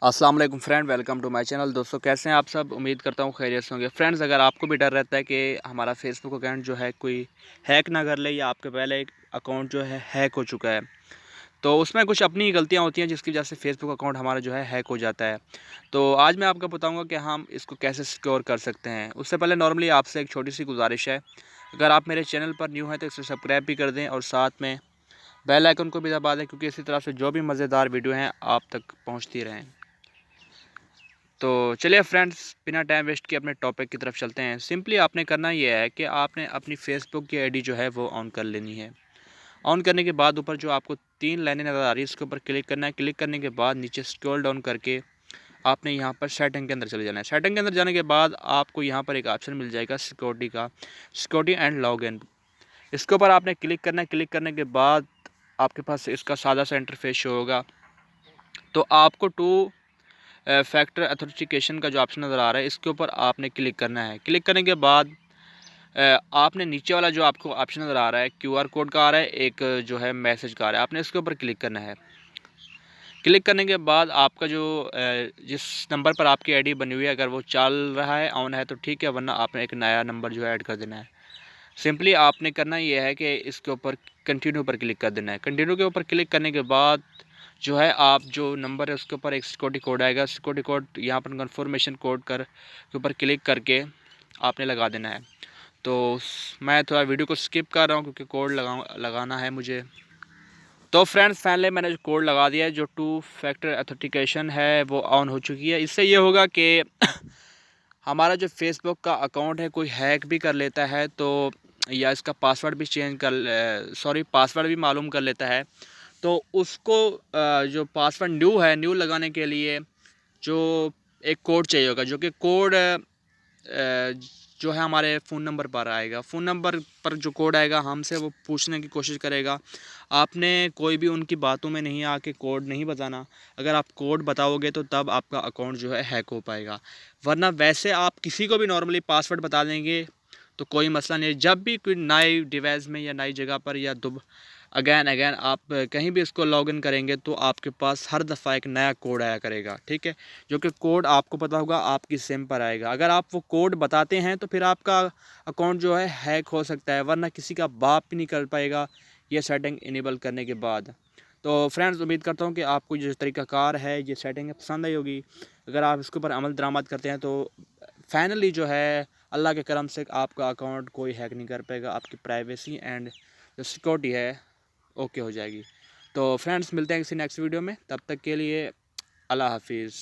अस्सलाम वालेकुम friend, welcome to my channel. दोस्तों, कैसे हैं आप सब? उम्मीद करता हूँ खैरियत से होंगे। फ्रेंड्स, अगर आपको भी डर रहता है कि हमारा फेसबुक अकाउंट जो है कोई हैक ना कर ले, या आपके पहले एक अकाउंट जो है हैक हो चुका है, तो उसमें कुछ अपनी गलतियाँ होती हैं जिसकी वजह से फेसबुक अकाउंट हमारा जो है हैक हो जाता है। तो आज मैं आपको बताऊँगा कि हम इसको कैसे सिक्योर कर सकते हैं। उससे पहले नॉर्मली आपसे एक छोटी सी गुजारिश है, अगर आप मेरे चैनल पर न्यू हैं तो इसे सब्सक्राइब भी कर दें और साथ में बेल आइकन को भी दबा दें, क्योंकि इसी तरह से जो भी मज़ेदार वीडियो हैं आप तक पहुँचती रहें। तो चलिए फ्रेंड्स, बिना टाइम वेस्ट किए अपने टॉपिक की तरफ चलते हैं। सिंपली आपने करना ये है कि आपने अपनी फेसबुक की आईडी जो है वो ऑन कर लेनी है। ऑन करने के बाद ऊपर जो आपको 3 लाइनें नज़र आ रही है, इसके ऊपर क्लिक करना है। क्लिक करने के बाद नीचे स्क्रॉल डाउन करके आपने यहाँ पर सेटिंग के अंदर चले जाना है। सेटिंग के अंदर जाने के बाद आपको यहाँ पर एक ऑप्शन मिल जाएगा सिक्योरिटी का, सिक्योरिटी एंड लॉगिन। इसके ऊपर आपने क्लिक करना है। क्लिक करने के बाद आपके पास इसका सादा सा इंटरफेस शो होगा। तो आपको फैक्टर अथेंटिकेशन का जो ऑप्शन नज़र आ रहा है, इसके ऊपर आपने क्लिक करना है। क्लिक करने के बाद आपने नीचे वाला जो आपको ऑप्शन नज़र आ रहा है, क्यूआर कोड का आ रहा है, एक जो है मैसेज का आ रहा है, आपने इसके ऊपर क्लिक करना है। क्लिक करने के बाद आपका जो जिस नंबर पर आपकी आईडी बनी हुई है, अगर वो चल रहा है, ऑन है तो ठीक है, वरना आपने एक नया नंबर जो है ऐड कर देना है। सिंपली आपने करना ये है कि इसके ऊपर कंटिन्यू पर क्लिक कर देना है। कंटिन्यू के ऊपर क्लिक करने के बाद जो है आप जो नंबर है उसके ऊपर एक सिक्योरिटी कोड आएगा। सिक्योरिटी कोड यहाँ पर कन्फर्मेशन कोड के ऊपर क्लिक करके आपने लगा देना है। तो मैं थोड़ा वीडियो को स्किप कर रहा हूँ क्योंकि कोड लगाना है मुझे। तो फ्रेंड्स, फाइनली मैंने जो कोड लगा दिया है, जो 2 फैक्टर ऑथेंटिकेशन है वो ऑन हो चुकी है। इससे ये होगा कि हमारा जो फेसबुक का अकाउंट है कोई हैक भी कर लेता है, तो या इसका पासवर्ड भी पासवर्ड भी मालूम कर लेता है, तो उसको जो पासवर्ड न्यू लगाने के लिए जो एक कोड चाहिए होगा, जो कि कोड जो है हमारे फ़ोन नंबर पर आएगा। फ़ोन नंबर पर जो कोड आएगा, हमसे वो पूछने की कोशिश करेगा। आपने कोई भी उनकी बातों में नहीं आके कोड नहीं बताना। अगर आप कोड बताओगे तो तब आपका अकाउंट जो है हैक हो पाएगा, वरना वैसे आप किसी को भी नॉर्मली पासवर्ड बता देंगे तो कोई मसला नहीं है। जब भी कोई नए डिवाइस में या नई जगह पर या अगैन अगैन आप कहीं भी इसको लॉगिन करेंगे तो आपके पास हर दफ़ा एक नया कोड आया करेगा, ठीक है? जो कि कोड आपको पता होगा आपकी सिम पर आएगा। अगर आप वो कोड बताते हैं तो फिर आपका अकाउंट जो है हैक हो सकता है, वरना किसी का बाप भी नहीं कर पाएगा ये सेटिंग इनेबल करने के बाद। तो फ्रेंड्स, उम्मीद करता हूँ कि आपको जो तरीक़ाकार है, ये सेटिंग पसंद आई होगी। अगर आप इसके ऊपर अमल दरामद करते हैं तो फाइनली जो है अल्लाह के करम से आपका अकाउंट कोई हैक नहीं कर पाएगा। आपकी प्राइवेसी एंड जो सिक्योरिटी है ओके हो जाएगी। तो फ्रेंड्स, मिलते हैं किसी नेक्स्ट वीडियो में, तब तक के लिए अल्लाह हाफिज़।